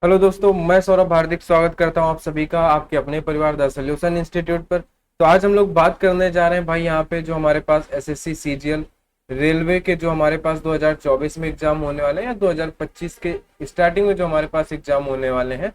Hello दोस्तों, मैं सौरभ हार्दिक स्वागत करता हूं आप सभी का आपके अपने परिवार द सॉल्यूशन इंस्टीट्यूट पर। तो आज हम लोग बात करने जा रहे हैं भाई यहाँ पे जो हमारे पास एसएससी सीजीएल रेलवे के जो हमारे पास 2024 में एग्जाम होने वाले हैं या 2025 के स्टार्टिंग में जो हमारे पास एग्जाम होने वाले हैं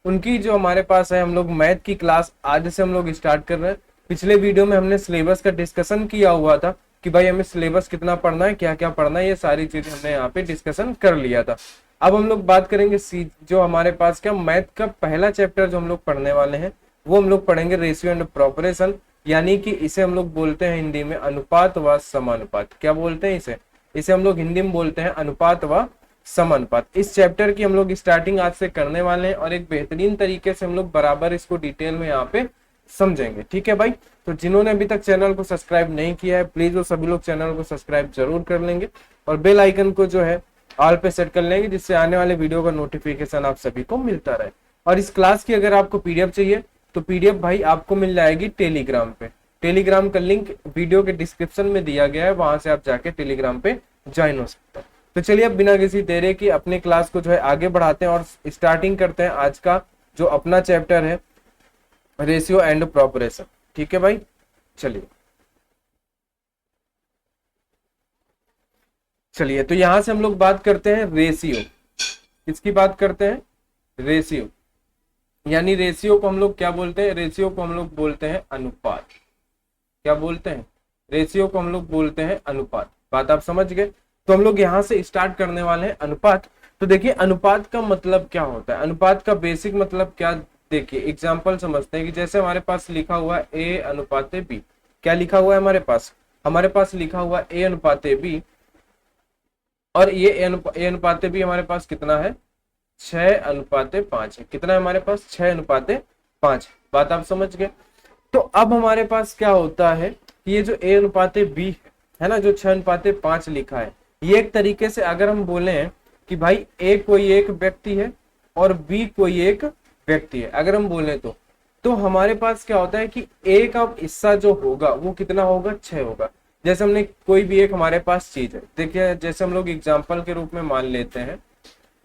उनकी जो हमारे पास है। हम लोग मैथ की क्लास आज से हम लोग स्टार्ट कर रहे हैं। पिछले वीडियो में हमने सिलेबस का डिस्कशन किया हुआ था कि भाई हमें सिलेबस कितना पढ़ना है, क्या क्या पढ़ना है, ये सारी चीजें हमने यहाँ पे डिस्कशन कर लिया था। अब हम लोग बात करेंगे जो हमारे पास क्या मैथ का पहला चैप्टर जो हम लोग पढ़ने वाले हैं वो हम लोग पढ़ेंगे रेशियो एंड प्रोपोर्शन, यानी कि इसे हम लोग बोलते हैं हिंदी में अनुपात व समानुपात। क्या बोलते हैं इसे? इसे हम लोग हिंदी में बोलते हैं अनुपात व समानुपात। इस चैप्टर की हम लोग स्टार्टिंग आज से करने वाले हैं और एक बेहतरीन तरीके से हम लोग बराबर इसको डिटेल में यहाँ पे समझेंगे। ठीक है भाई, तो जिन्होंने अभी तक चैनल को सब्सक्राइब नहीं किया है प्लीज वो सभी लोग चैनल को सब्सक्राइब जरूर कर लेंगे और बेल आइकन को जो है ऑल पे सेट कर लेंगे, जिससे आने वाले वीडियो का नोटिफिकेशन आप सभी को मिलता रहे। और इस क्लास की अगर आपको पीडीएफ चाहिए तो पीडीएफ भाई आपको मिल जाएगी टेलीग्राम पे। टेलीग्राम का लिंक वीडियो के डिस्क्रिप्शन में दिया गया है, वहां से आप जाके टेलीग्राम पे ज्वाइन हो सकते हैं। तो चलिए अब बिना किसी देरी की अपने क्लास को जो है आगे बढ़ाते हैं और स्टार्टिंग करते हैं आज का जो अपना चैप्टर है रेशियो एंड प्रोपोर्शन। ठीक है भाई, चलिए चलिए तो यहां से हम लोग बात करते हैं रेशियो। किसकी बात करते हैं? रेशियो। यानी रेशियो को हम लोग क्या बोलते हैं? रेशियो को हम लोग बोलते हैं अनुपात। क्या बोलते हैं? रेशियो को हम लोग बोलते हैं अनुपात। बात आप समझ गए? तो हम लोग यहां से स्टार्ट करने वाले हैं अनुपात। तो देखिए अनुपात का मतलब क्या होता है, अनुपात का बेसिक मतलब क्या। देखिए एग्जाम्पल समझते हैं कि जैसे हमारे पास लिखा हुआ है ए अनुपाते बी। क्या लिखा हुआ है हमारे पास? हमारे पास लिखा हुआ ए अनुपाते बी और ये ए अनुपाते बी हमारे पास कितना है? 6:5 है। कितना है हमारे पास? 6:5। बात आप समझ गए? तो अब हमारे पास क्या होता है कि ये जो ए अनुपाते बी है ना, जो 6:5 लिखा है, ये एक तरीके से अगर हम बोले कि भाई ए कोई एक व्यक्ति है और बी कोई एक व्यक्ति है, अगर हम बोले तो हमारे पास क्या होता है कि ए का हिस्सा जो होगा वो कितना होगा? 6 होगा। जैसे हमने कोई भी एक हमारे पास चीज है, देखिए जैसे हम लोग एग्जाम्पल के रूप में मान लेते हैं,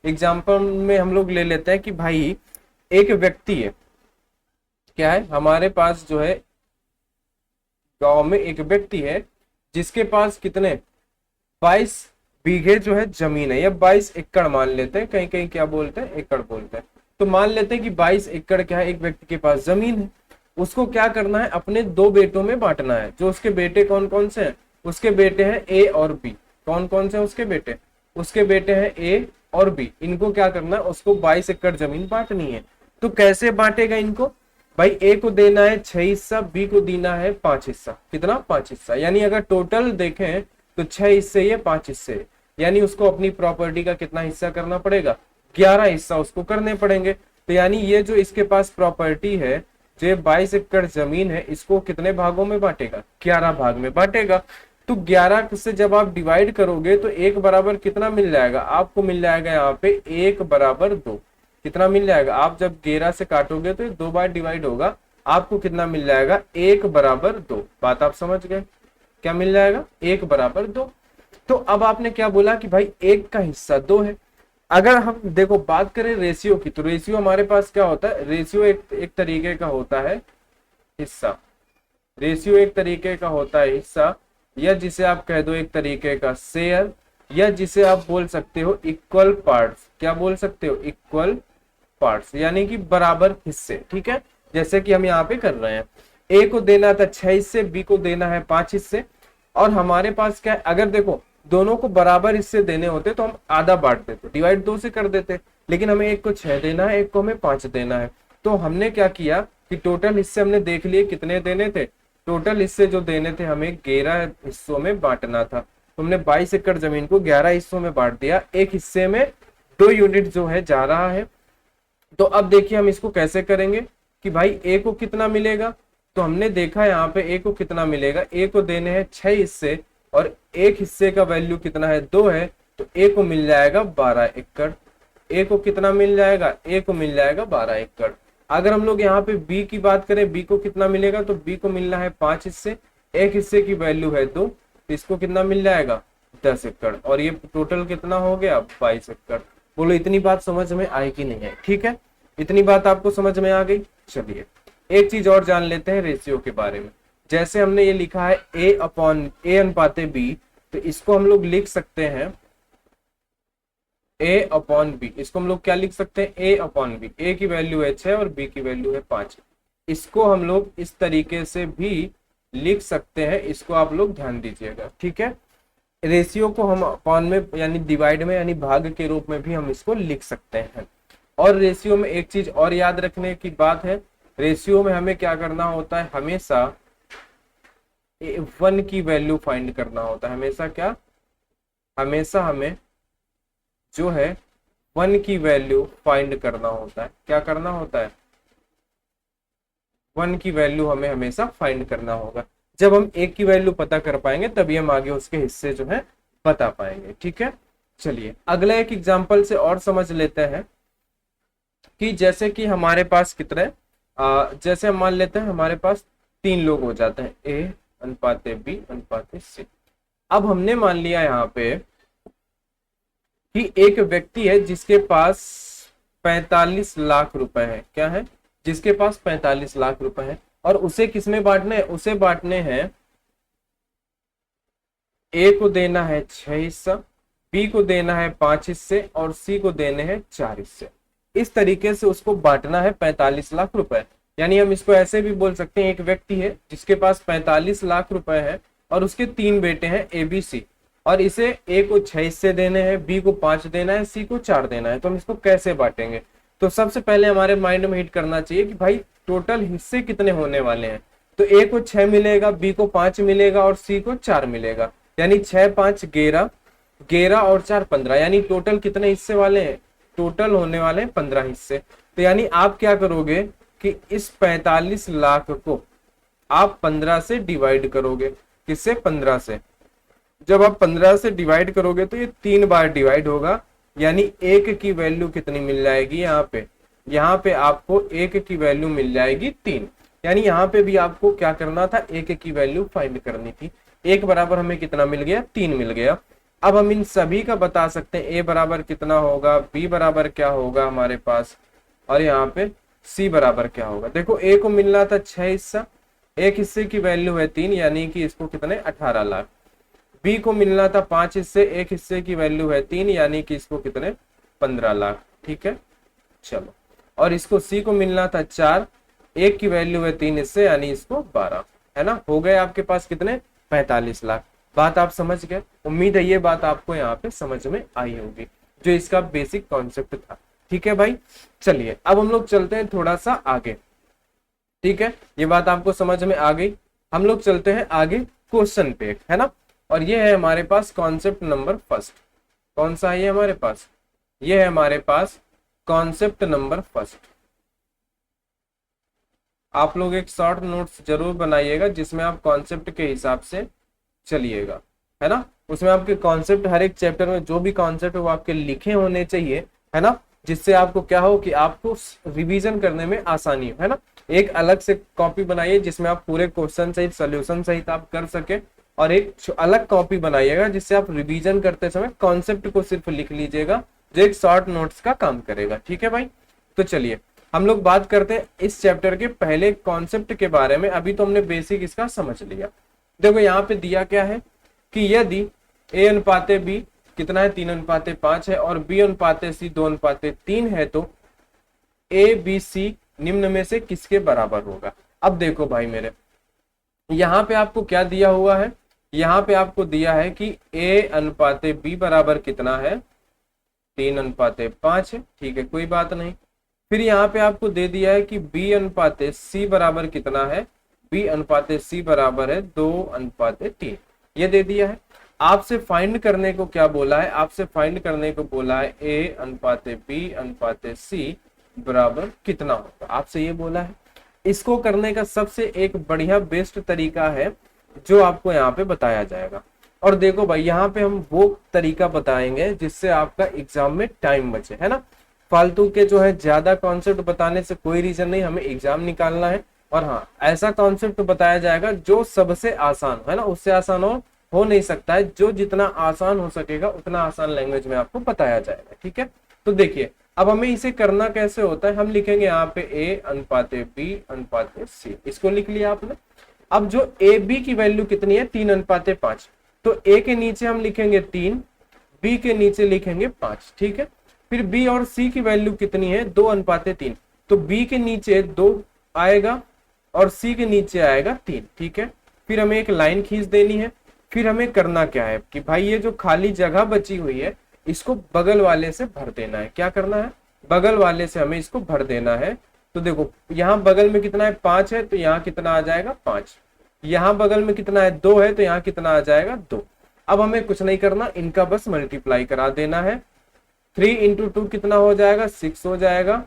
एग्जाम्पल में हम लोग ले लेते हैं कि भाई एक व्यक्ति है। क्या है हमारे पास जो है गांव में एक व्यक्ति है जिसके पास कितने 22 बीघे जो है जमीन है, या 22 एकड़ मान लेते हैं, कहीं कहीं क्या बोलते हैं? एकड़ बोलते हैं। तो मान लेते हैं कि 22 एकड़ क्या है, एक व्यक्ति के पास जमीन है। उसको क्या करना है? अपने दो बेटों में बांटना है। जो उसके बेटे कौन कौन से हैं? उसके बेटे हैं ए और बी। कौन कौन से हैं उसके बेटे? उसके बेटे हैं ए और बी। इनको क्या करना है? उसको 22 एकड़ जमीन बांटनी है। तो कैसे बांटेगा इनको? भाई ए को देना है 6 हिस्सा, बी को देना है 5 हिस्सा। कितना? 5 हिस्सा। यानी अगर टोटल देखें तो 6 हिस्से ये 5 हिस्से, यानी उसको अपनी प्रॉपर्टी का कितना हिस्सा करना पड़ेगा? 11 हिस्सा उसको करने पड़ेंगे। तो यानी ये जो इसके पास प्रॉपर्टी है, जो 22 एकड़ जमीन है, इसको कितने भागों में बांटेगा? 11 भाग में बांटेगा। तो 11 से जब आप डिवाइड करोगे तो एक बराबर कितना मिल जाएगा? आपको मिल जाएगा यहाँ पे 1/2। कितना मिल जाएगा? आप जब 11 से काटोगे तो 2 बार डिवाइड होगा, आपको कितना मिल जाएगा? 1/2। बात आप समझ गए? क्या मिल जाएगा? 1/2। तो अब आपने क्या बोला कि भाई एक का हिस्सा 2 है। अगर हम देखो बात करें रेशियो की, तो रेशियो हमारे पास क्या होता है? रेशियो एक तरीके का होता है हिस्सा। रेशियो एक तरीके का होता है हिस्सा, या जिसे आप कह दो एक तरीके का शेयर, या जिसे आप बोल सकते हो इक्वल पार्ट्स। क्या बोल सकते हो? इक्वल पार्ट्स, यानी कि बराबर हिस्से। ठीक है, जैसे कि हम यहाँ पे कर रहे हैं, ए को देना था 6 हिस्से, बी को देना है 5 हिस्से। और हमारे पास क्या है? अगर देखो दोनों को बराबर हिस्से देने होते तो हम आधा बांट देते, डिवाइड 2 से कर देते, लेकिन हमें एक को 6 देना है, एक को हमें 5 देना है। तो हमने क्या किया कि टोटल हिस्से हमने देख लिए कितने देने थे। टोटल हिस्से जो देने थे हमें 11 हिस्सों में बांटना था। तो हमने 22 एकड़ जमीन को 11 हिस्सों में बांट दिया। एक हिस्से में 2 यूनिट जो है जा रहा है। तो अब देखिए हम इसको कैसे करेंगे कि भाई ए को कितना मिलेगा। तो हमने देखा यहाँ पे ए को कितना मिलेगा, ए को देने हैं 6 हिस्से और एक हिस्से का वैल्यू कितना है? 2 है। तो ए को मिल जाएगा 12 एकड़। ए को कितना मिल जाएगा? ए को मिल जाएगा 12 एकड़। अगर हम लोग यहाँ पे बी की बात करें, बी को कितना मिलेगा? तो बी को मिलना है 5 हिस्से, एक हिस्से की वैल्यू है 2, तो इसको कितना मिल जाएगा? 10 एकड़। और ये टोटल कितना हो गया? 22 एकड़। बोलो इतनी बात समझ में आई कि नहीं आई? ठीक है, इतनी बात आपको समझ में आ गई। चलिए एक चीज और जान लेते हैं रेशियो के बारे में। जैसे हमने ये लिखा है ए अनुपाते बी, तो इसको हम लोग लिख सकते हैं ए अपॉन बी। इसको हम लोग क्या लिख सकते हैं? ए अपॉन बी। ए की वैल्यू है 6 और बी की वैल्यू है 5। इसको हम लोग इस तरीके से भी लिख सकते हैं, इसको आप लोग ध्यान दीजिएगा। ठीक है, रेशियो को हम अपॉन में यानी डिवाइड में यानी भाग के रूप में भी हम इसको लिख सकते हैं। और रेशियो में एक चीज और याद रखने की बात है, रेशियो में हमें क्या करना होता है? हमेशा 1 की वैल्यू फाइंड करना होता है। हमेशा क्या? हमेशा हमें जो है 1 की वैल्यू फाइंड करना होता है। क्या करना होता है? 1 की वैल्यू हमें हमेशा फाइंड करना होगा। जब हम 1 की वैल्यू पता कर पाएंगे तभी हम आगे उसके हिस्से जो है बता पाएंगे। ठीक है, चलिए अगला एक एग्जांपल से और समझ लेते हैं कि जैसे कि हमारे पास कितने जैसे हम मान लेते हैं हमारे पास 3 लोग हो जाते हैं, ए अनुपाते बी अनुपाते सी। अब हमने मान लिया यहाँ पे कि एक व्यक्ति है जिसके पास 45 लाख रुपए है। क्या है? जिसके पास 45 लाख रुपए है, और उसे किसमें बांटने हैं? उसे बांटने हैं, ए को देना है 6 हिस्सा, बी को देना है 5 हिस्से और सी को देने हैं 4 हिस्से। इस तरीके से उसको बांटना है 45 लाख रुपए। यानी हम इसको ऐसे भी बोल सकते हैं, एक व्यक्ति है जिसके पास 45 लाख रुपए है और उसके 3 बेटे हैं ए बी सी, और इसे ए को 6 हिस्से देने हैं, बी को 5 देना है, सी को 4 देना है। तो हम इसको कैसे बांटेंगे? तो सबसे पहले हमारे माइंड में हिट करना चाहिए कि भाई टोटल हिस्से कितने होने वाले हैं। तो ए को 6 मिलेगा, बी को 5 मिलेगा और सी को 4 मिलेगा। यानी 6 5 11, 11 और 4 15, यानी टोटल कितने हिस्से वाले हैं? टोटल होने वाले हैं 15 हिस्से। तो यानी आप क्या करोगे कि इस 45 लाख को आप 15 से डिवाइड करोगे। किससे? 15 से। जब आप 15 से डिवाइड करोगे तो ये 3 बार डिवाइड होगा, यानी 1 की वैल्यू कितनी मिल जाएगी? यहाँ पे आपको 1 की वैल्यू मिल जाएगी 3। यानी यहाँ पे भी आपको क्या करना था? 1 की वैल्यू फाइंड करनी थी। 1 बराबर हमें कितना मिल गया? 3 मिल गया। अब हम इन सभी का बता सकते हैं, ए बराबर कितना होगा, बी बराबर क्या होगा हमारे पास, और यहाँ पे सी बराबर क्या होगा। देखो ए को मिलना था 6 हिस्सा, 1 हिस्से की वैल्यू है 3, यानी कि इसको कितने? 18 लाख। बी को मिलना था 5 हिस्से, 1 हिस्से की वैल्यू है 3, यानी कि इसको कितने? 15 लाख। ठीक है, चलो। और इसको सी को मिलना था 4, 1 की वैल्यू है 3 हिस्से, यानी इसको 12, है ना। हो गए आपके पास कितने? 45 लाख। बात आप समझ गए? उम्मीद है ये बात आपको यहाँ पे समझ में आई होगी, जो इसका बेसिक कॉन्सेप्ट था। ठीक है भाई, चलिए अब हम लोग चलते हैं थोड़ा सा आगे। ठीक है, ये बात आपको समझ में आ गई। हम लोग चलते हैं आगे क्वेश्चन पे, है ना। और ये है हमारे पास कॉन्सेप्ट नंबर फर्स्ट। कौन सा है ये हमारे पास? ये है हमारे पास कॉन्सेप्ट नंबर फर्स्ट। आप लोग एक शॉर्ट नोट्स जरूर बनाइएगा जिसमें आप कॉन्सेप्ट के हिसाब से चलिएगा, है ना। उसमें आपके कॉन्सेप्ट, हर एक चैप्टर में जो भी कॉन्सेप्ट वो आपके लिखे होने चाहिए, है ना, जिससे आपको क्या हो कि आपको रिवीजन करने में आसानी हो, है ना। एक अलग से कॉपी बनाइए जिसमें आप पूरे क्वेश्चन सहित सोल्यूशन सहित आप कर सके, और एक अलग कॉपी बनाइएगा जिससे आप रिवीजन करते समय कॉन्सेप्ट को सिर्फ लिख लीजिएगा, जो एक शॉर्ट नोट्स का काम करेगा। ठीक है भाई, तो चलिए हम लोग बात करते हैं इस चैप्टर के पहले कॉन्सेप्ट के बारे में। अभी तो हमने बेसिक इसका समझ लिया। देखो यहाँ पे दिया क्या है कि यदि ए अनुपाते बी कितना है? 3:5 है, और बी अनुपाते सी 2:3 है, तो ए बी सी निम्न में से किसके बराबर होगा? अब देखो भाई मेरे, यहाँ पे आपको क्या दिया हुआ है? यहाँ पे आपको दिया है कि ए अनुपाते बी बराबर कितना है? 3:5 है। ठीक है, कोई बात नहीं। फिर यहाँ पे आपको दे दिया है कि बी अनुपाते सी बराबर कितना है? बी अनुपाते सी बराबर है 2:3। ये दे दिया है। आपसे फाइंड करने को क्या बोला है? आपसे फाइंड करने को बोला है ए अनुपाते बी अनुपाते सी बराबर कितना होगा, आपसे ये बोला है। इसको करने का सबसे एक बढ़िया बेस्ट तरीका है जो आपको यहाँ पे बताया जाएगा। और देखो भाई, यहाँ पे हम वो तरीका बताएंगे जिससे आपका एग्जाम में टाइम बचे, है ना। फालतू के जो है ज्यादा कॉन्सेप्ट बताने से कोई रीजन नहीं, हमें एग्जाम निकालना है। और हाँ, ऐसा कॉन्सेप्ट बताया जाएगा जो सबसे आसान है ना, उससे आसान हो नहीं सकता है। जो जितना आसान हो सकेगा उतना आसान लैंग्वेज में आपको बताया जाएगा। ठीक है, तो देखिए अब हमें इसे करना कैसे होता है, हम लिखेंगे यहाँ पे ए अनुपाते बी अनुपाते सी, इसको लिख लिया आपने। अब जो ए बी की वैल्यू कितनी है, 3:5, तो ए के नीचे हम लिखेंगे 3, बी के नीचे लिखेंगे 5, ठीक है। फिर बी और सी की वैल्यू कितनी है, 2:3, तो बी के नीचे 2 आएगा और सी के नीचे आएगा 3, ठीक है। फिर हमें एक लाइन खींच देनी है। फिर हमें करना क्या है कि भाई ये जो खाली जगह बची हुई है इसको बगल वाले से भर देना है। क्या करना है, बगल वाले से हमें इसको भर देना है। तो देखो यहाँ बगल में कितना है, 5 है, तो यहाँ कितना आ जाएगा 5। यहाँ बगल में कितना है, 2 है, तो यहाँ कितना आ जाएगा 2। अब हमें कुछ नहीं करना, इनका बस मल्टीप्लाई करा देना है। 3 इंटू 2 कितना हो जाएगा, 6 हो जाएगा।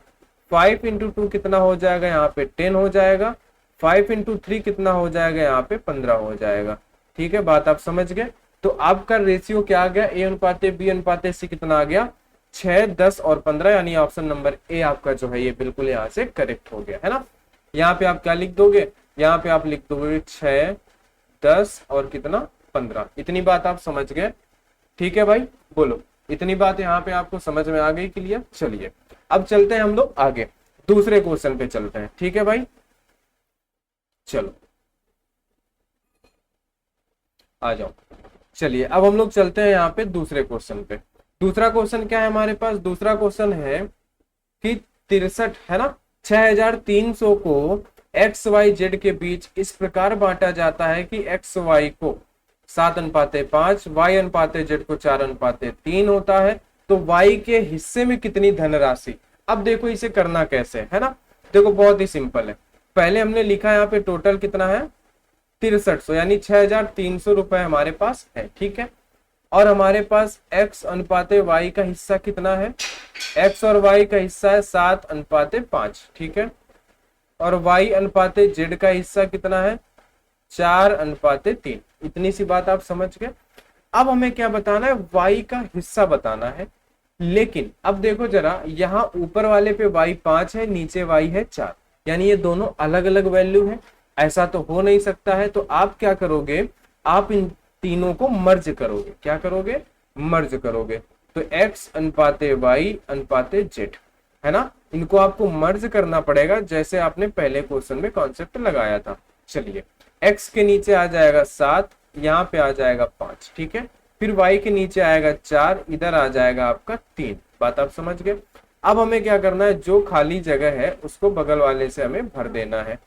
5 इंटू 2 कितना हो जाएगा, यहाँ पे 10 हो जाएगा। 5 इंटू 3 कितना हो जाएगा, यहाँ पे 15 हो जाएगा। ठीक है, बात आप समझ गए। तो आपका रेशियो क्या आ गया, ए अनुपाते बी अनुपाते सी कितना आ गया, 6, 10 और 15, यानी ऑप्शन नंबर ए आपका जो है ये बिल्कुल यहाँ से करेक्ट हो गया है ना। यहाँ पे आप क्या लिख दोगे, यहाँ पे आप लिख दोगे 6, 10 और कितना 15। इतनी बात आप समझ गए, ठीक है भाई, बोलो इतनी बात यहाँ पे आपको समझ में आ गई क्लियर। चलिए अब चलते हैं हम लोग आगे, दूसरे क्वेश्चन पे चलते हैं, ठीक है भाई। चलो आ जाओ, चलिए अब हम लोग चलते हैं यहाँ पे दूसरे क्वेश्चन पे। दूसरा क्वेश्चन क्या है हमारे पास, दूसरा क्वेश्चन है कि 63 है ना, 6300 को एक्स वाई जेड के बीच इस प्रकार बांटा जाता है कि एक्स वाई को 7:5, वाई अनुपाते जेड को 4:3 होता है। तो वाई के हिस्से में कितनी धनराशि। अब देखो इसे करना कैसे है ना, देखो बहुत ही सिंपल है। पहले हमने लिखा यहाँ पे टोटल कितना है 6300, यानी 6300 रुपए हमारे पास है, ठीक है। और हमारे पास x अनुपाते y का हिस्सा कितना है, x और y का हिस्सा है 7:5, ठीक है। और y अनुपाते z का हिस्सा कितना है 4:3। इतनी सी बात आप समझ गए। अब हमें क्या बताना है, y का हिस्सा बताना है। लेकिन अब देखो जरा, यहाँ ऊपर वाले पे y 5 है, नीचे y है 4, यानी ये दोनों अलग अलग वैल्यू है, ऐसा तो हो नहीं सकता है। तो आप क्या करोगे, आप इन तीनों को मर्ज करोगे। क्या करोगे, मर्ज करोगे। तो x अनुपाते y अनुपाते z है ना, इनको आपको मर्ज करना पड़ेगा जैसे आपने पहले क्वेश्चन में कॉन्सेप्ट लगाया था। चलिए x के नीचे आ जाएगा 7, यहाँ पे आ जाएगा 5, ठीक है। फिर y के नीचे आएगा 4, इधर आ जाएगा आपका 3। बात आप समझ गए। अब हमें क्या करना है, जो खाली जगह है उसको बगल वाले से हमें भर देना है।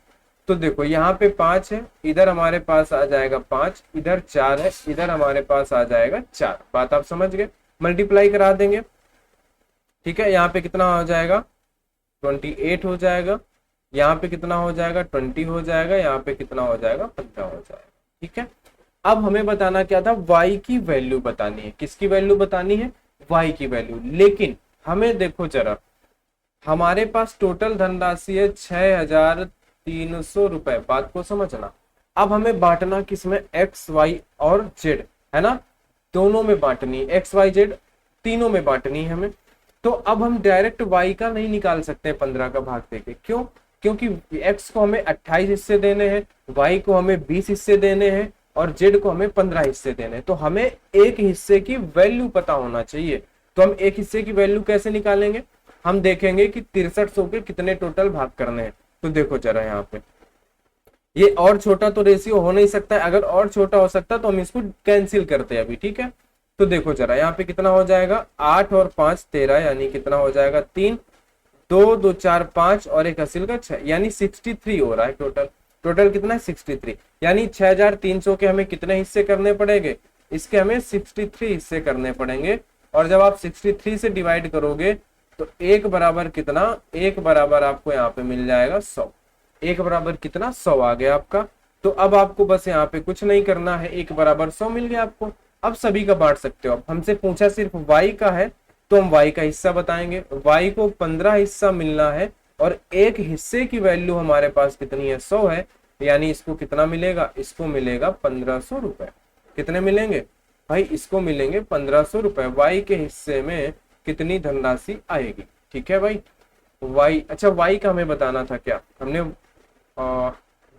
तो देखो यहाँ पे 5 है, इधर हमारे पास आ जाएगा 5, इधर 4 है, इधर हमारे पास आ जाएगा 4। बात आप समझ गए, मल्टीप्लाई करा देंगे, ठीक है। यहाँ पे कितना हो जाएगा 28 हो जाएगा, यहाँ पे कितना हो जाएगा 20 हो जाएगा, यहाँ पे कितना हो जाएगा 15 हो जाएगा, ठीक है। अब हमें बताना क्या था, y की वैल्यू बतानी है। किसकी वैल्यू बतानी है, y की वैल्यू। लेकिन हमें देखो जरा, हमारे पास टोटल धनराशि है 6300 रुपए, बात को समझना। अब हमें बांटना किसमें, एक्स वाई और जेड है ना, दोनों में बांटनी, एक्स वाई जेड तीनों में बांटनी है हमें। तो अब हम डायरेक्ट y का नहीं निकाल सकते 15 का भाग देके, क्यों, क्योंकि x को हमें 28 हिस्से देने हैं, y को हमें 20 हिस्से देने हैं और z को हमें 15 हिस्से देने हैं। तो हमें एक हिस्से की वैल्यू पता होना चाहिए। तो हम एक हिस्से की वैल्यू कैसे निकालेंगे, हम देखेंगे कि 6300 के कितने टोटल भाग करने हैं। तो देखो जरा यहाँ पे, ये और छोटा तो रेशियो हो नहीं सकता है, अगर और छोटा हो सकता तो हम इसको कैंसिल करते हैं अभी, ठीक है। तो देखो जरा यहाँ पे कितना हो जाएगा, 8 और 5 13, यानी कितना हो जाएगा 3, 2 2 4 5 और एक हासिल का 6, यानी 63 हो रहा है टोटल। टोटल कितना है 63, यानी 6300 के हमें कितने हिस्से करने पड़ेंगे, इसके हमें 63 हिस्से करने पड़ेंगे। और जब आप 63 से डिवाइड करोगे तो एक बराबर कितना, एक बराबर आपको यहाँ पे मिल जाएगा 100। एक बराबर कितना 100 आ गया आपका। तो अब आपको बस यहाँ पे कुछ नहीं करना है, एक बराबर 100 मिल गया आपको। अब सभी का बांट सकते हो। अब हमसे पूछा सिर्फ y का है तो हम y का हिस्सा बताएंगे। y को 15 हिस्सा मिलना है और एक हिस्से की वैल्यू हमारे पास कितनी है 100 है, यानी इसको कितना मिलेगा, इसको मिलेगा 1500 रुपए। कितने मिलेंगे भाई, इसको मिलेंगे 1500 रुपए। y के हिस्से में कितनी धनराशि आएगी, ठीक है भाई। y, अच्छा y का हमें बताना था क्या, हमने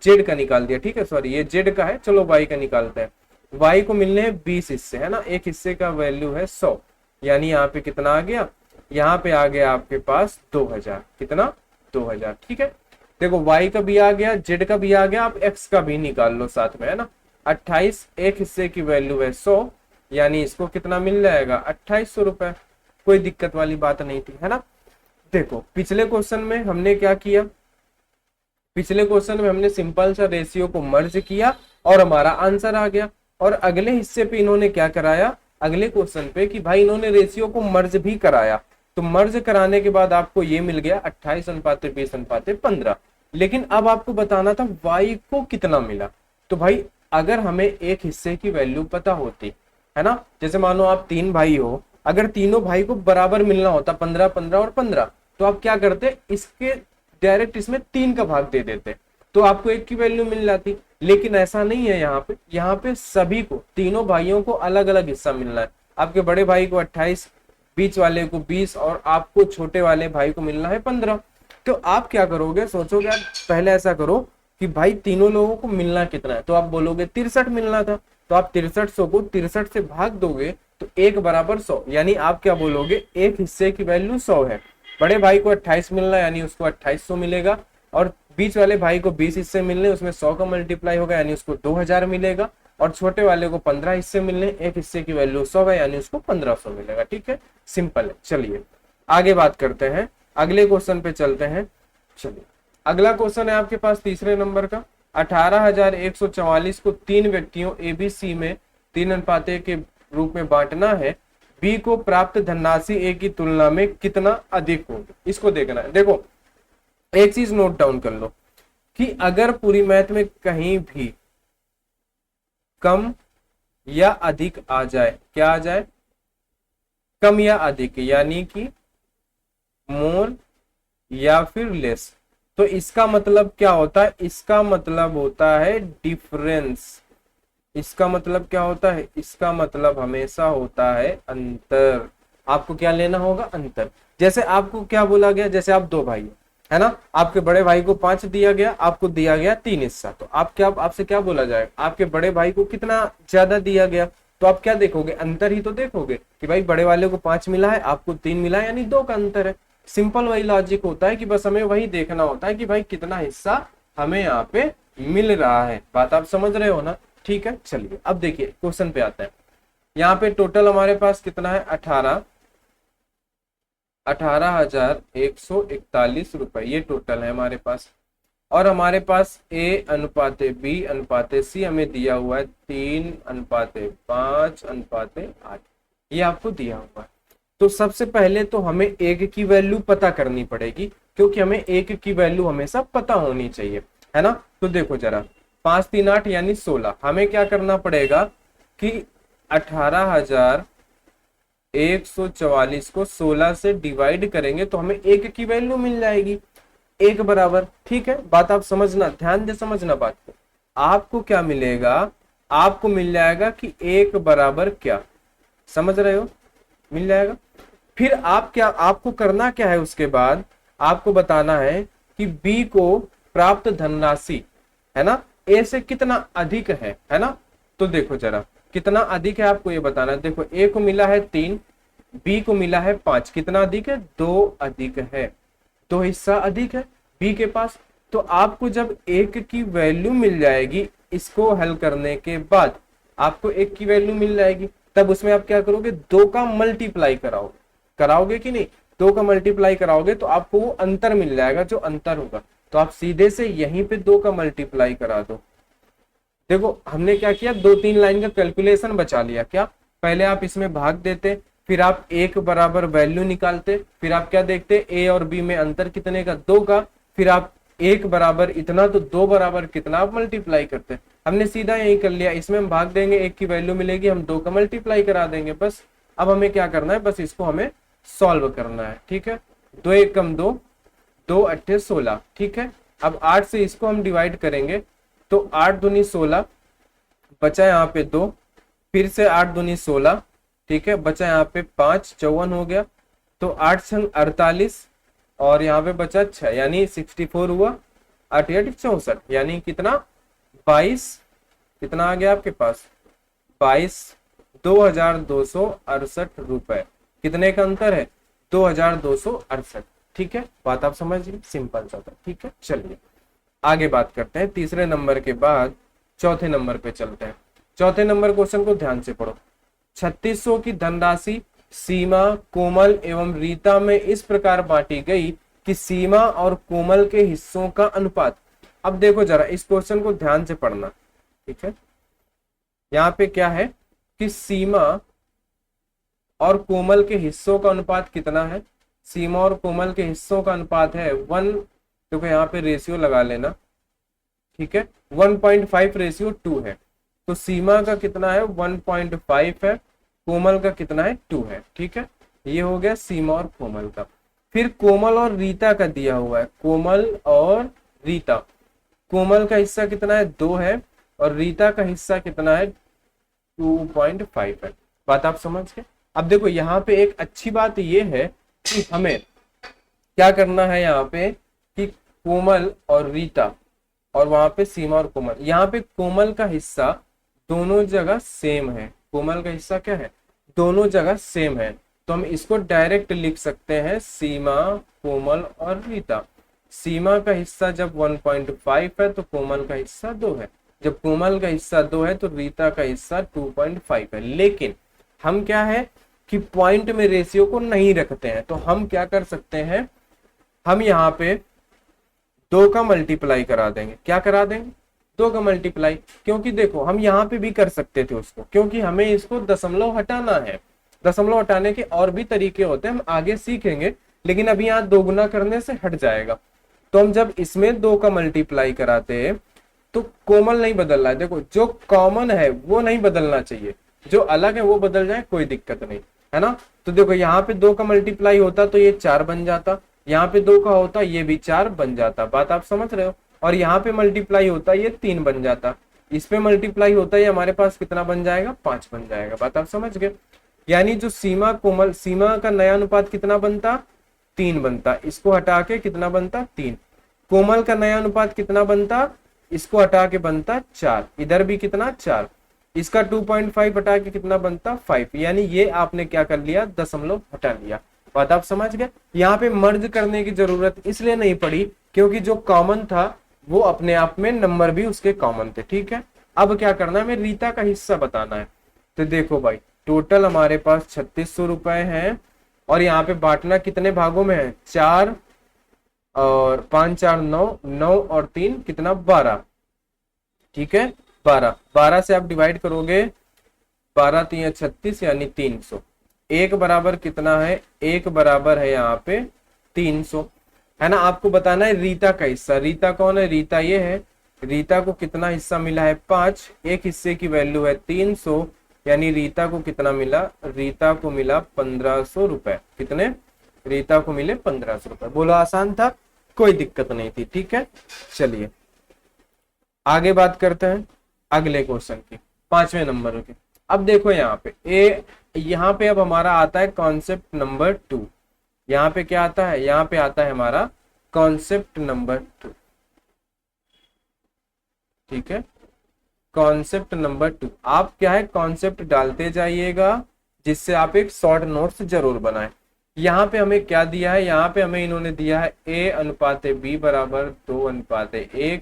जेड का निकाल दिया, ठीक है, सॉरी ये जेड का है, चलो y का निकालते हैं। y को मिलने हैं 20 हिस्से है ना, एक हिस्से का वैल्यू है 100, यानी यहाँ पे कितना आ गया यहाँ पे आ गया आपके पास 2000, कितना 2000, ठीक है। देखो y का भी आ गया, z का भी आ गया, आप x का भी निकाल लो साथ में, है ना। 28, एक हिस्से की वैल्यू है 100, यानी इसको कितना मिल जाएगा 2800 रुपए। कोई दिक्कत वाली बात नहीं थी, है ना। देखो पिछले क्वेश्चन में हमने क्या किया, पिछले क्वेश्चन में हमने सिंपल सा रेशियो को मर्ज किया और हमारा आंसर आ गया। और अगले हिस्से पे इन्होंने क्या कराया, अगले क्वेश्चन पे कि भाई इन्होंने रेशियो को मर्ज भी कराया। तो मर्ज कराने के बाद आपको ये मिल गया 28:20:15। लेकिन अब आपको बताना था y को कितना मिला। तो भाई अगर हमें एक हिस्से की वैल्यू पता होती, है ना, जैसे मानो आप 3 भाई हो, अगर तीनों भाई को बराबर मिलना होता 15, 15 और 15, तो आप क्या करते, इसके डायरेक्ट इसमें 3 का भाग दे देते, तो आपको 1 की वैल्यू मिल जाती। लेकिन ऐसा नहीं है, यहाँ पे सभी को, तीनों भाइयों को अलग अलग हिस्सा मिलना है। आपके बड़े भाई को 28, बीच वाले को 20 और आपको छोटे वाले भाई को मिलना है 15। तो आप क्या करोगे, सोचोगे आप पहले ऐसा करो कि भाई तीनों लोगों को मिलना कितना है, तो आप बोलोगे 63 मिलना था, तो आप 6300 को 63 से भाग दोगे तो 1 बराबर 100, यानी आप क्या बोलोगे, एक हिस्से की वैल्यू 100 है। बड़े भाई को 28 मिलना है, यानी उसको 2800 मिलेगा, और बीच वाले भाई को 20 हिस्से मिलने, उसमें 100 का मल्टीप्लाई होगा, यानी उसको 2000 मिलेगा, और छोटे वाले को 15 हिस्से मिलने, एक हिस्से की वैल्यू 100 है, यानी उसको 1500 मिलेगा। ठीक है, सिंपल है। चलिए आगे बात करते हैं, अगले क्वेश्चन पे चलते हैं। चलिए अगला क्वेश्चन है आपके पास तीसरे नंबर का। 18,144 को 3 व्यक्तियों ABC में 3 के रूप में बांटना है। बी को प्राप्त धनराशि ए की तुलना में कितना अधिक होगी, इसको देखना है। देखो एक चीज नोट डाउन कर लो कि अगर पूरी मैथ में कहीं भी कम या अधिक आ जाए, क्या आ जाए, कम या अधिक, यानी कि मोर या फिर लेस, तो इसका मतलब क्या होता है, इसका मतलब होता है डिफरेंस। इसका मतलब क्या होता है, इसका मतलब हमेशा होता है अंतर। आपको क्या लेना होगा, अंतर। जैसे आपको क्या बोला गया, जैसे आप 2 भाई है ना, आपके बड़े भाई को 5 दिया गया, आपको दिया गया 3 हिस्सा, तो आप क्या, आपसे क्या बोला जाएगा, आपके बड़े भाई को कितना ज्यादा दिया गया, तो आप क्या देखोगे, अंतर ही तो देखोगे कि भाई बड़े वाले को 5 मिला है, आपको 3 मिला है, यानी 2 का अंतर है। सिंपल वही लॉजिक होता है कि बस हमें वही देखना होता है कि भाई कितना हिस्सा हमें यहाँ पे मिल रहा है। बात आप समझ रहे हो ना। ठीक है, चलिए अब देखिए क्वेश्चन पे आते हैं। यहाँ पे टोटल हमारे पास कितना है, 18,141 रुपए, ये टोटल है हमारे पास। और हमारे पास A/B/C हमें दिया हुआ है 3:5:8, ये आपको दिया हुआ है। तो सबसे पहले तो हमें एक की वैल्यू पता करनी पड़ेगी, क्योंकि हमें एक की वैल्यू हमेशा पता होनी चाहिए, है ना। तो देखो जरा, 5 3 8 यानी 16, हमें क्या करना पड़ेगा कि 18,144 को 16 से डिवाइड करेंगे तो हमें एक की वैल्यू मिल जाएगी, 1 बराबर। ठीक है, बात आप समझना, ध्यान से समझना बात को। आपको क्या मिलेगा, आपको मिल जाएगा कि 1 बराबर क्या, समझ रहे हो, मिल जाएगा। फिर आप क्या, आपको करना क्या है, उसके बाद आपको बताना है कि बी को प्राप्त धनराशि, है ना, ए से कितना अधिक है ना। तो देखो जरा कितना अधिक है, आपको ये बताना है। देखो ए को मिला है 3, बी को मिला है 5, कितना अधिक है, 2 अधिक है, 2 हिस्सा अधिक है बी के पास। तो आपको जब 1 की वैल्यू मिल जाएगी, इसको हल करने के बाद आपको 1 की वैल्यू मिल जाएगी, तब उसमें आप क्या करोगे, 2 का मल्टीप्लाई कराओगे कि नहीं, 2 का मल्टीप्लाई कराओगे तो आपको वो अंतर मिल जाएगा, जो अंतर होगा। तो आप सीधे से यहीं पे 2 का मल्टीप्लाई करा दो। देखो हमने क्या किया, 2-3 लाइन का कैलकुलेशन बचा लिया। क्या, पहले आप इसमें भाग देते, फिर आप 1 बराबर वैल्यू निकालते, फिर आप क्या देखते, ए और बी में अंतर कितने का, 2 का, फिर आप 1 बराबर इतना, तो 2 बराबर कितना, आप मल्टीप्लाई करते। हमने सीधा यही कर लिया, इसमें हम भाग देंगे, 1 की वैल्यू मिलेगी, हम 2 का मल्टीप्लाई करा देंगे, बस। अब हमें क्या करना है, बस इसको हमें सॉल्व करना है। ठीक है, 2 1 कम 2, 2 8 16। ठीक है, अब 8 से इसको हम डिवाइड करेंगे तो 8 दूनी 16, बचा यहाँ पे 2, फिर से 8 दूनी 16, ठीक है, बचा यहाँ पे 5, 54 हो गया। तो 8 संग 48 और यहाँ पे बचा 6, यानी 64 हुआ, 8 8 64, यानी कितना, 22, कितना आ गया आपके पास, 22,268 रुपए। कितने का अंतर है, 2268। ठीक है, बात आप समझ गए, सिंपल सा था। ठीक है, चलिए आगे बात करते हैं। तीसरे नंबर के बाद चौथे नंबर पे चलते हैं। चौथे नंबर क्वेश्चन को ध्यान से पढ़ो। 3600 की धनराशि सीमा, कोमल एवं रीता में इस प्रकार बांटी गई कि सीमा और कोमल के हिस्सों का अनुपात। अब देखो जरा इस क्वेश्चन को ध्यान से पढ़ना। ठीक है, यहाँ पे क्या है कि सीमा और कोमल के हिस्सों का अनुपात कितना है। सीमा और कोमल के हिस्सों का अनुपात है 1। देखो यहाँ पे रेशियो लगा लेना। ठीक है, 1.5:2 है। तो सीमा का कितना है 1.5 है, कोमल का कितना है 2 है। ठीक है, ये हो गया सीमा और कोमल का। फिर कोमल और रीता का दिया हुआ है। कोमल और रीता, कोमल का हिस्सा कितना है 2 है और रीता का हिस्सा कितना है 2.5 है। बात आप समझ गए। अब देखो यहाँ पे एक अच्छी बात ये है कि हमें क्या करना है यहाँ पे कि कोमल और रीता और वहां पे सीमा और कोमल, यहाँ पे कोमल का हिस्सा दोनों जगह सेम है। कोमल का हिस्सा क्या है, दोनों जगह सेम है। तो हम इसको डायरेक्ट लिख सकते हैं सीमा, कोमल और रीता। सीमा का हिस्सा जब 1.5 है तो कोमल का हिस्सा 2 है। जब कोमल का हिस्सा 2 है तो रीता का हिस्सा 2.5 है। लेकिन हम क्या है कि पॉइंट में रेशियो को नहीं रखते हैं, तो हम क्या कर सकते हैं, हम यहाँ पे 2 का मल्टीप्लाई करा देंगे। क्या करा देंगे, 2 का मल्टीप्लाई। क्योंकि देखो हम यहाँ पे भी कर सकते थे उसको, क्योंकि हमें इसको दशमलव हटाना है। दशमलव हटाने के और भी तरीके होते हैं, हम आगे सीखेंगे, लेकिन अभी यहाँ 2 गुना करने से हट जाएगा। तो हम जब इसमें 2 का मल्टीप्लाई कराते हैं तो कोमल नहीं बदल रहा है। देखो जो कॉमन है वो नहीं बदलना चाहिए, जो अलग है वो बदल जाए कोई दिक्कत नहीं है ना। तो देखो यहाँ पे 2 का मल्टीप्लाई होता तो ये 4 बन जाता, यहाँ पे 2 का होता ये भी 4 बन जाता। बात आप समझ रहे हो। और यहाँ पे मल्टीप्लाई होता ये 3 बन जाता, इस पे मल्टीप्लाई होता ये हमारे पास कितना बन जाएगा 5 बन जाएगा। बात आप समझ गए। यानी जो सीमा कोमल, सीमा का नया अनुपात कितना बनता 3 बनता, इसको हटा के कितना बनता 3। कोमल का नया अनुपात कितना बनता, इसको हटा के बनता 4, इधर भी कितना 4, इसका 2.5 हटा के कितना बनता 5। यानी ये आपने क्या कर लिया, दशमलव हटा लिया। बात आप समझ गए। यहाँ पे मर्ज करने की जरूरत इसलिए नहीं पड़ी क्योंकि जो कॉमन था वो अपने आप में नंबर भी उसके कॉमन थे। ठीक है, अब क्या करना है, हमें रीता का हिस्सा बताना है। तो देखो भाई टोटल हमारे पास 3600 रुपए हैं और यहाँ पे बांटना कितने भागों में है, 4 और 5 4 9, 9 और 3 कितना 12। ठीक है, 12, 12 से आप डिवाइड करोगे, 12 3 36 यानी 300। एक बराबर कितना है, एक बराबर है यहाँ पे 300 है ना। आपको बताना है रीता का हिस्सा। रीता कौन है, रीता ये है। रीता को कितना हिस्सा मिला है 5, एक हिस्से की वैल्यू है 300, यानी रीता को कितना मिला, रीता को मिला 1500 रुपए। कितने, रीता को मिले 1500 रुपए। बोलो आसान था, कोई दिक्कत नहीं थी। ठीक है, चलिए आगे बात करते हैं अगले क्वेश्चन की, 5वें नंबर की। अब देखो यहाँ पे अब हमारा आता है कॉन्सेप्ट नंबर 2। यहाँ पे क्या आता है, यहाँ पे आता है हमारा कॉन्सेप्ट नंबर 2। ठीक है, कॉन्सेप्ट नंबर 2। आप क्या है कॉन्सेप्ट डालते जाइएगा जिससे आप एक शॉर्ट नोट्स जरूर बनाएं। यहाँ पे हमें क्या दिया है, यहाँ पे हमें इन्होंने दिया है A/B बराबर 2/1।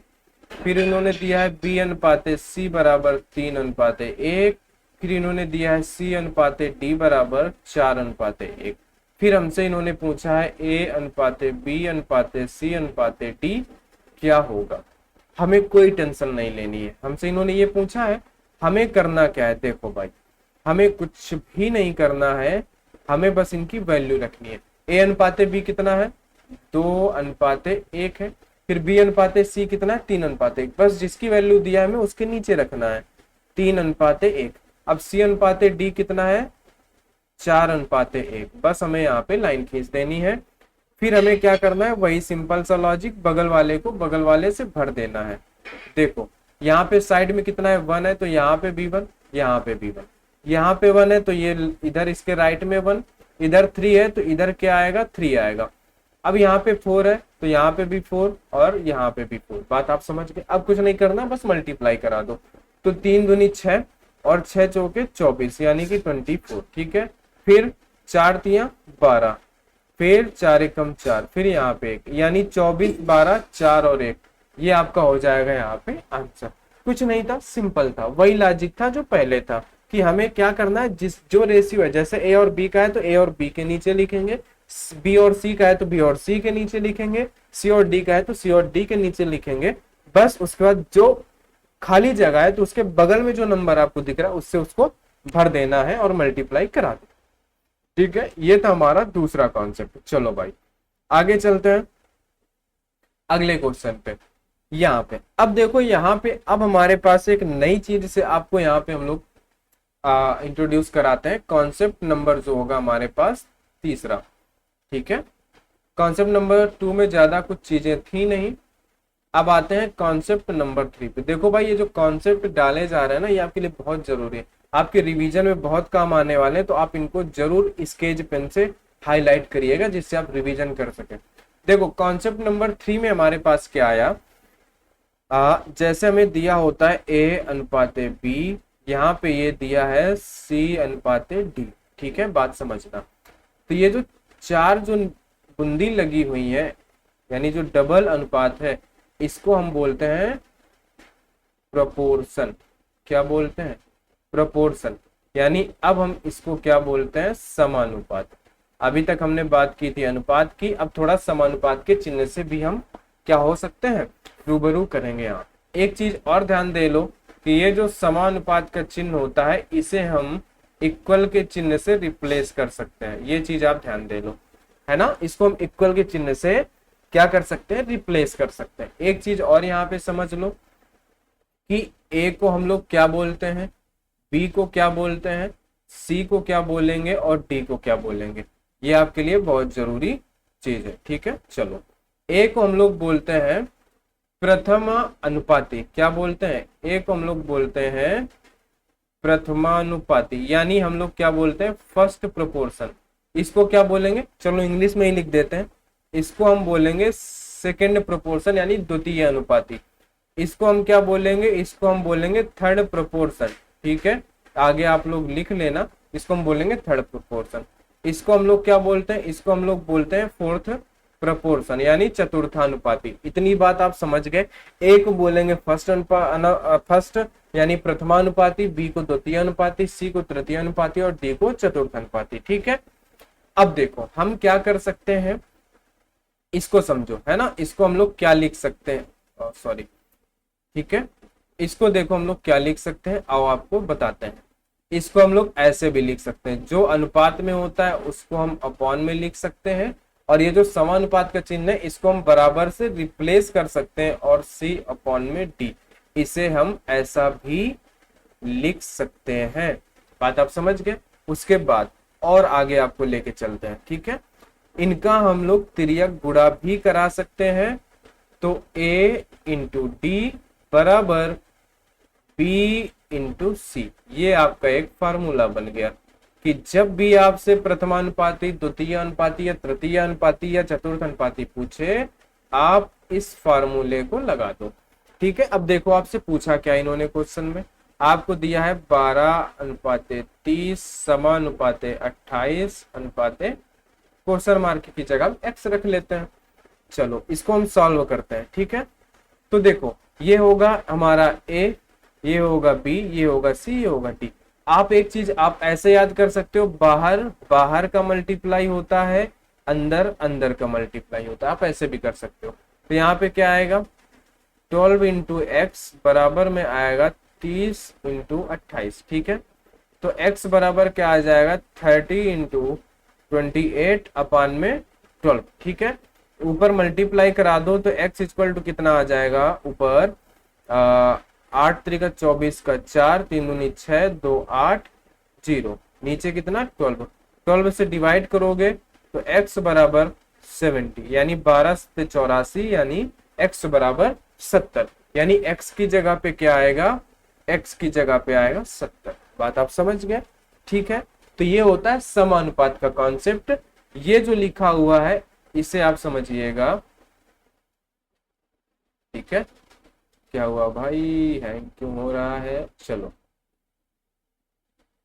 फिर इन्होंने दिया है B/C बराबर 3/1। फिर इन्होंने दिया है C/D बराबर 4/1। फिर हमसे इन्होंने पूछा है A/B/C/D क्या होगा। हमें कोई टेंशन नहीं लेनी है, हमसे इन्होंने ये पूछा है, हमें करना क्या है, देखो भाई हमें कुछ भी नहीं करना है, हमें बस इनकी वैल्यू रखनी है। A/B कितना है 2/1 है। फिर B/C कितना है 3/1। बस जिसकी वैल्यू दिया है हमें उसके नीचे रखना है 3/1। अब C/D कितना है 4/1। बस हमें यहाँ पे लाइन खींच देनी है। फिर हमें क्या करना है, वही सिंपल सा लॉजिक, बगल वाले को बगल वाले से भर देना है। देखो यहाँ पे साइड में कितना है 1 है, तो यहाँ पे भी 1, यहाँ पे भी 1, यहाँ पे 1 है तो ये इधर इसके राइट में 1, इधर 3 है तो इधर क्या आएगा 3 आएगा। अब यहाँ पे 4 है तो यहाँ पे भी 4 और यहाँ पे भी 4। बात आप समझ गए। अब कुछ नहीं करना, बस मल्टीप्लाई करा दो। तो 3 दूनी 6 और 6 चौके 24 यानी कि 24। ठीक है, फिर 4 तियां 12 फिर 4 एकम 4, फिर यहाँ पे 1, यानी 24 12 4 और 1, ये आपका हो जाएगा यहाँ पे आंसर। कुछ नहीं था, सिंपल था, वही लॉजिक था जो पहले था कि हमें क्या करना है, जिस जो रेशियो है, जैसे ए और बी का है तो ए और बी के नीचे लिखेंगे, बी और सी का है तो बी और सी के नीचे लिखेंगे, सी और डी का है तो सी और डी के नीचे लिखेंगे। बस उसके बाद जो खाली जगह है तो उसके बगल में जो नंबर आपको दिख रहा है उससे उसको भर देना है और मल्टीप्लाई करा देना। ठीक है, ये था हमारा दूसरा कॉन्सेप्ट। चलो भाई आगे चलते हैं अगले क्वेश्चन पे। यहाँ पे अब देखो, यहाँ पे अब हमारे पास एक नई चीज से आपको यहाँ पे हम लोग इंट्रोड्यूस कराते हैं। कॉन्सेप्ट नंबर जो होगा हमारे पास तीसरा। ठीक है, कॉन्सेप्ट नंबर 2 में ज्यादा कुछ चीजें थी नहीं। अब आते हैं कॉन्सेप्ट नंबर 3 पे। देखो भाई, ये जो कॉन्सेप्ट डाले जा रहे हैं ना, ये आपके लिए बहुत जरूरी है, आपके रिवीजन में बहुत काम आने वाले हैं, तो आप इनको जरूर स्केच पेन से हाईलाइट करिएगा जिससे आप रिवीजन कर सके। देखो कॉन्सेप्ट नंबर 3 में हमारे पास क्या आया, जैसे हमें दिया होता है ए अनुपाते बी, यहाँ पे ये दिया है सी अनुपाते डी। ठीक है, बात समझना। तो ये जो चार जो बूंदी लगी हुई है, यानी जो डबल अनुपात है, इसको हम बोलते हैं प्रोपोर्शन। क्या बोलते हैं? प्रोपोर्शन। यानी अब हम इसको क्या बोलते हैं? समानुपात। अभी तक हमने बात की थी अनुपात की, अब थोड़ा समानुपात के चिन्ह से भी हम क्या हो सकते हैं, रूबरू करेंगे। यहाँ एक चीज और ध्यान दे लो कि ये जो समानुपात का चिन्ह होता है, इसे हम इक्वल के चिन्ह से रिप्लेस कर सकते हैं। ये चीज आप ध्यान दे लो, है ना। इसको हम इक्वल के चिन्ह से क्या कर सकते हैं, रिप्लेस कर सकते हैं। एक चीज और यहाँ पे समझ लो कि ए को हम लोग क्या बोलते हैं, बी को क्या बोलते हैं, सी को क्या बोलेंगे और डी को क्या बोलेंगे। ये आपके लिए बहुत जरूरी चीज है। ठीक है, चलो ए को हम लोग बोलते हैं प्रथम अनुपाती। क्या बोलते हैं? ए को हम लोग बोलते हैं प्रथमानुपाती, यानी हम लोग क्या बोलते हैं, फर्स्ट प्रोपोर्शन। इसको क्या बोलेंगे, चलो इंग्लिश में ही लिख देते हैं, इसको हम बोलेंगे सेकेंड प्रोपोर्शन, यानी द्वितीय अनुपाती। इसको हम क्या बोलेंगे, इसको हम बोलेंगे थर्ड प्रोपोर्शन। ठीक है, आगे आप लोग लिख लेना, इसको हम बोलेंगे थर्ड प्रोपोर्शन। इसको हम लोग क्या बोलते हैं, इसको हम लोग बोलते हैं फोर्थ प्रोपोर्शन, यानी चतुर्थानुपाती। इतनी बात आप समझ गए। ए को बोलेंगे फर्स्ट यानी प्रथमानुपाती, बी को द्वितीय अनुपाती, सी को तृतीय अनुपाती और डी को चतुर्थ अनुपाती। ठीक है, अब देखो हम क्या कर सकते हैं, इसको समझो, है ना। इसको हम लोग क्या लिख सकते हैं, सॉरी, ठीक है, इसको देखो हम लोग क्या लिख सकते हैं, आओ आपको बताते हैं। इसको हम लोग ऐसे भी लिख सकते हैं, जो अनुपात में होता है उसको हम अपॉन में लिख सकते हैं, और ये जो समानुपात का चिन्ह है इसको हम बराबर से रिप्लेस कर सकते हैं, और सी अपॉन में डी, इसे हम ऐसा भी लिख सकते हैं। बात आप समझ गए। उसके बाद और आगे आपको लेके चलते हैं। ठीक है, इनका हम लोग तिर्यक गुणा भी करा सकते हैं। तो ए इंटू डी बराबर बी इंटू सी, ये आपका एक फार्मूला बन गया कि जब भी आपसे प्रथमानुपाती, द्वितीय अनुपाती या तृतीय अनुपाती या चतुर्थ अनुपाती पूछे, आप इस फार्मूले को लगा दो। ठीक है, अब देखो आपसे पूछा क्या इन्होंने क्वेश्चन में, आपको दिया है 12 अनुपाते 30 समानुपाते 28 अनुपाते, क्वेश्चन मार्क की जगह एक्स रख लेते हैं। चलो इसको हम सॉल्व करते हैं। ठीक है, तो देखो ये होगा हमारा ए, ये होगा बी, ये होगा सी, ये होगा डी। आप एक चीज आप ऐसे याद कर सकते हो, बाहर बाहर का मल्टीप्लाई होता है, अंदर अंदर का मल्टीप्लाई होता है, आप ऐसे भी कर सकते हो। तो यहाँ पे क्या आएगा, 12 इंटू एक्स बराबर में आएगा 30 इंटू 28। ठीक है, तो x बराबर क्या आ जाएगा, 30 इंटू 28 अपान में 12। ठीक है, ऊपर मल्टीप्लाई करा दो तो x इक्वल टू कितना आ जाएगा, ऊपर 8 3 का 24 का 4, 3 दूनी 6, 2 8 0, नीचे कितना 12, 12 से डिवाइड करोगे तो x बराबर 70, यानी 12 से 84, यानी x बराबर 70, यानी x की जगह पे क्या आएगा, x की जगह पे आएगा 70। बात आप समझ गए। ठीक है, तो ये होता है समानुपात का कॉन्सेप्ट। ये जो लिखा हुआ है इसे आप समझिएगा। ठीक है, क्या हुआ भाई, हैंग क्यों हो रहा है, चलो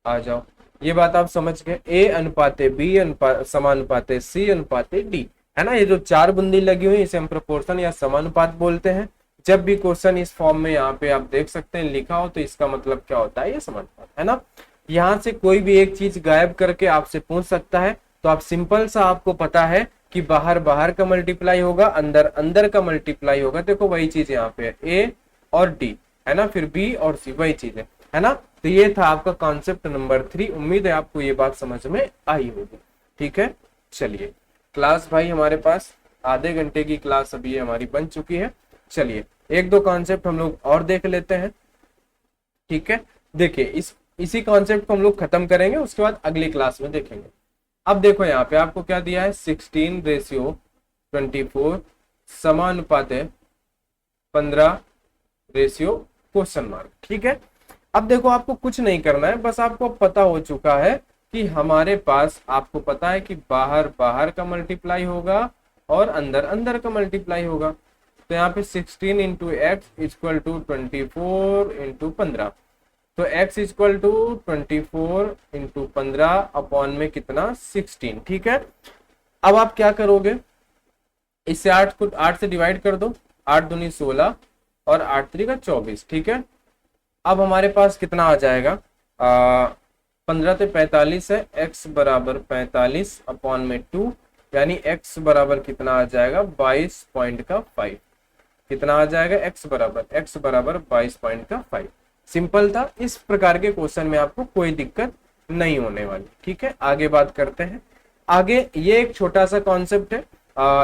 आ जाओ। ये बात आप समझ गए, ए अनुपाते बी अनुपात समानुपाते सी अनुपाते डी, है ना। ये जो चार बूंदी लगी हुई इसे हम प्रोपोर्शन या समानुपात बोलते हैं। जब भी क्वेश्चन इस फॉर्म में यहाँ पे आप देख सकते हैं लिखा हो तो इसका मतलब क्या होता है, ये समानुपात, है ना। यहाँ से कोई भी एक चीज गायब करके आपसे पूछ सकता है, तो आप सिंपल सा, आपको पता है कि बाहर बाहर का मल्टीप्लाई होगा, अंदर अंदर का मल्टीप्लाई होगा। देखो वही चीज यहाँ पे है, ए और डी, है ना, फिर बी और सी, वही चीज है ना। तो ये था आपका कॉन्सेप्ट नंबर 3। उम्मीद है आपको ये बात समझ में आई होगी। ठीक है, चलिए क्लास भाई हमारे पास आधे घंटे की क्लास अभी हमारी बन चुकी है। चलिए एक दो कॉन्सेप्ट हम लोग और देख लेते हैं। ठीक है, देखिए इसी कॉन्सेप्ट को हम लोग खत्म करेंगे, उसके बाद अगली क्लास में देखेंगे। अब देखो यहाँ पे आपको क्या दिया है, 16:24 समानुपात है 15 क्वेश्चन मार्क। ठीक है, अब देखो आपको कुछ नहीं करना है, बस आपको पता हो चुका है कि हमारे पास, आपको पता है कि बाहर बाहर का मल्टीप्लाई होगा और अंदर अंदर का मल्टीप्लाई होगा। तो यहाँ पे 16 into x equal to 24 into 15, तो x equal to 24 into 15 upon में कितना 16। ठीक है, अब आप क्या करोगे, इससे 8 से डिवाइड कर दो, 8 दूनी 16 और 8 3 का 24। ठीक है, अब हमारे पास कितना आ जाएगा, 15 से 45 है, x बराबर 45 अपॉन में 2, यानी x बराबर कितना आ जाएगा 22.5। कितना आ जाएगा, x बराबर 22.5। सिंपल था, इस प्रकार के क्वेश्चन में आपको कोई दिक्कत नहीं होने वाली। ठीक है, आगे बात करते हैं। आगे ये एक छोटा सा कॉन्सेप्ट है,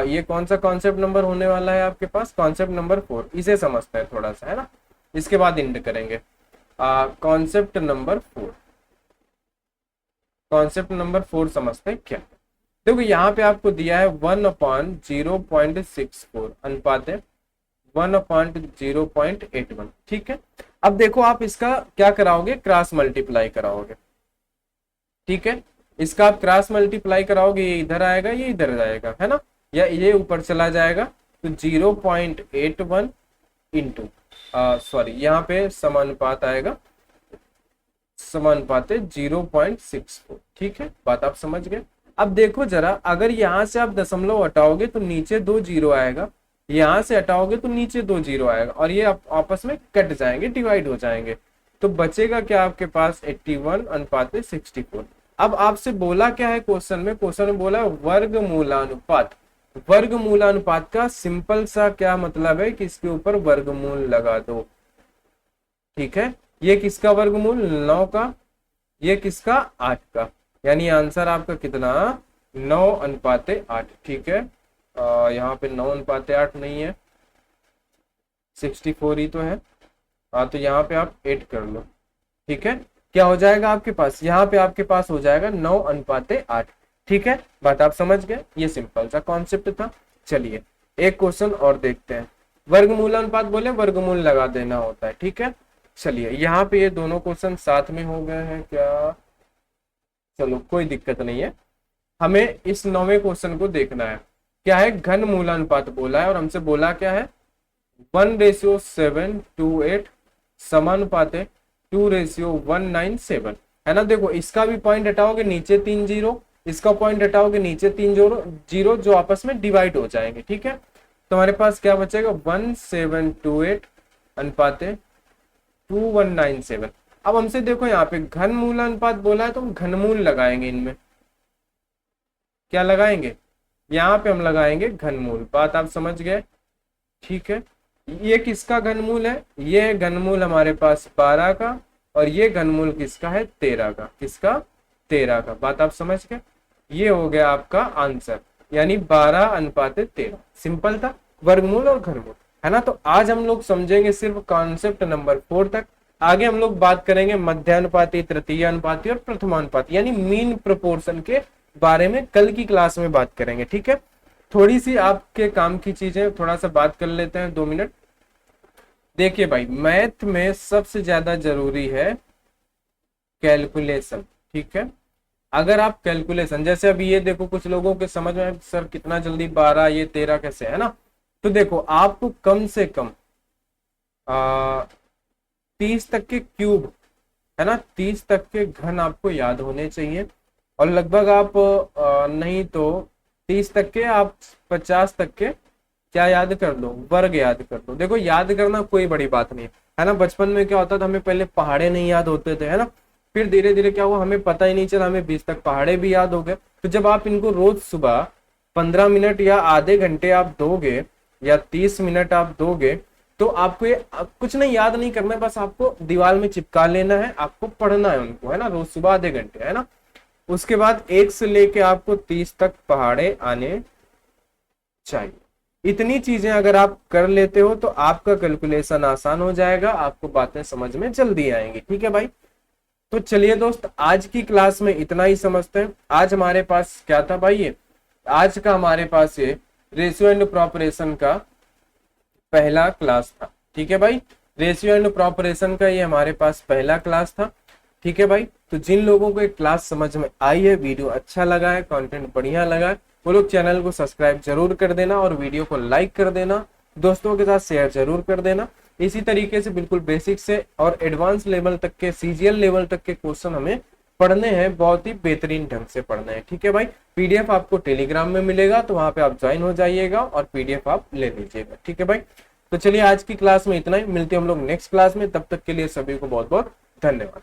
ये कौन सा कॉन्सेप्ट नंबर होने वाला है आपके पास, कॉन्सेप्ट नंबर 4। इसे समझते हैं थोड़ा सा, है ना, इसके बाद एंड करेंगे। कॉन्सेप्ट नंबर 4, कॉन्सेप्ट नंबर 4 समझते हैं क्या। देखो यहाँ पे आपको दिया है 1/0.64 अनुपात है 1/0.81। ठीक है, अब देखो आप इसका क्या कराओगे, क्रॉस मल्टीप्लाई कराओगे। ठीक है, इसका आप क्रॉस मल्टीप्लाई कराओगे, ये इधर आएगा, ये इधर जाएगा, है ना, या ये ऊपर चला जाएगा। तो 0.81 इंटू सॉरी यहाँ पे समानुपात आएगा, समानुपात है 0.64। ठीक है, बात आप समझ गए। अब देखो जरा, अगर यहाँ से आप दशमलव हटाओगे तो नीचे 2 जीरो आएगा, यहाँ से हटाओगे तो नीचे 2 जीरो आएगा, और ये आपस में कट जाएंगे, डिवाइड हो जाएंगे। तो बचेगा क्या आपके पास 81 अनुपात 64। अब आपसे बोला क्या है क्वेश्चन में, क्वेश्चन में बोला वर्गमूलानुपात। वर्गमूलानुपात का सिंपल सा क्या मतलब है कि इसके ऊपर वर्गमूल लगा दो। ठीक है, ये किसका वर्गमूल, 9 का, ये किसका 8 का, यानी आंसर आपका कितना 9/8। ठीक है, यहाँ पे 9/8 नहीं है, 64 ही तो है। तो यहाँ पे आप 8 कर लो। ठीक है, क्या हो जाएगा आपके पास, यहाँ पे आपके पास हो जाएगा 9/8। ठीक है, बात आप समझ गए, ये सिंपल सा कॉन्सेप्ट था। चलिए एक क्वेश्चन और देखते हैं। वर्गमूल अनुपात बोले वर्गमूल लगा देना होता है। ठीक है, चलिए यहाँ पे ये दोनों क्वेश्चन साथ में हो गए हैं क्या, चलो कोई दिक्कत नहीं है। हमें इस 9वें क्वेश्चन को देखना है, क्या है, घन मूलानुपात बोला है और हमसे बोला क्या है 1:728 समानुपात है 2:197, है ना। देखो इसका भी पॉइंट हटाओगे नीचे 3 जीरो, इसका पॉइंट हटाओगे नीचे 3 जीरो जो आपस में डिवाइड हो जाएंगे। ठीक है, तो हमारे पास क्या बचेगा 1728 अनुपात 2197। अब हमसे देखो यहाँ पे घन मूलानुपात बोला है तो हम घनमूल लगाएंगे, इनमें क्या लगाएंगे, यहाँ पे हम लगाएंगे घनमूल। बात आप समझ गए। ठीक है, ये किसका घनमूल है, ये है घनमूल हमारे पास 12 का, और ये घनमूल किसका है 13 का, किसका 13 का। बात आप समझ गए, ये हो गया आपका आंसर, यानी 12/13। सिंपल था, वर्गमूल और घनमूल, है ना। तो आज हम लोग समझेंगे सिर्फ कॉन्सेप्ट नंबर 4 तक। आगे हम लोग बात करेंगे मध्यानुपाती, तृतीयानुपाती और प्रथमानुपाती, यानी मीन प्रोपोर्शन के बारे में कल की क्लास में बात करेंगे। ठीक है, थोड़ी सी आपके काम की चीजें थोड़ा सा बात कर लेते हैं, 2 मिनट। देखिए भाई, मैथ में सबसे ज्यादा जरूरी है कैलकुलेशन। ठीक है, अगर आप कैलकुलेशन, जैसे अभी ये देखो कुछ लोगों के समझ में सर कितना जल्दी 12 ये 13 कैसे, है ना। तो देखो आपको कम से कम 30 तक के क्यूब, है ना, 30 तक के घन आपको याद होने चाहिए। और लगभग आप नहीं तो 30 तक के, आप 50 तक के क्या याद कर लो, वर्ग याद कर लो। देखो याद करना कोई बड़ी बात नहीं है ना। बचपन में क्या होता था, हमें पहले पहाड़े नहीं याद होते थे, है ना, फिर धीरे धीरे क्या हुआ, हमें पता ही नहीं चला, हमें 20 तक पहाड़े भी याद हो गए। तो जब आप इनको रोज सुबह 15 मिनट या आधे घंटे आप दोगे, या 30 मिनट आप दोगे, तो आपको ये कुछ नहीं याद नहीं करना है, बस आपको दीवार में चिपका लेना है, आपको पढ़ना है उनको, है ना, रोज सुबह आधे घंटे, है ना। उसके बाद 1 से लेके आपको 30 तक पहाड़े आने चाहिए। इतनी चीजें अगर आप कर लेते हो तो आपका कैलकुलेशन आसान हो जाएगा, आपको बातें समझ में जल्दी आएंगी। ठीक है भाई, तो चलिए दोस्त, आज की क्लास में इतना ही समझते हैं। आज हमारे पास क्या था भाई, ये आज का हमारे पास ये रेशियो एंड प्रोपोर्शन का पहला क्लास था। ठीक है भाई, रेशियो एंड प्रोपोर्शन का ये हमारे पास पहला क्लास था। ठीक है भाई, तो जिन लोगों को एक क्लास समझ में आई है, वीडियो अच्छा लगा है, कंटेंट बढ़िया लगा है, वो लोग चैनल को सब्सक्राइब जरूर कर देना और वीडियो को लाइक कर देना, दोस्तों के साथ शेयर जरूर कर देना। इसी तरीके से बिल्कुल बेसिक से और एडवांस लेवल तक के, सीजीएल लेवल तक के क्वेश्चन हमें पढ़ने हैं, बहुत ही बेहतरीन ढंग से पढ़ने हैं। ठीक है भाई, पीडीएफ आपको टेलीग्राम में मिलेगा, तो वहां पे आप ज्वाइन हो जाइएगा और पीडीएफ आप ले लीजिएगा। ठीक है भाई, तो चलिए आज की क्लास में इतना ही, मिलते हैं हम लोग नेक्स्ट क्लास में, तब तक के लिए सभी को बहुत बहुत धन्यवाद।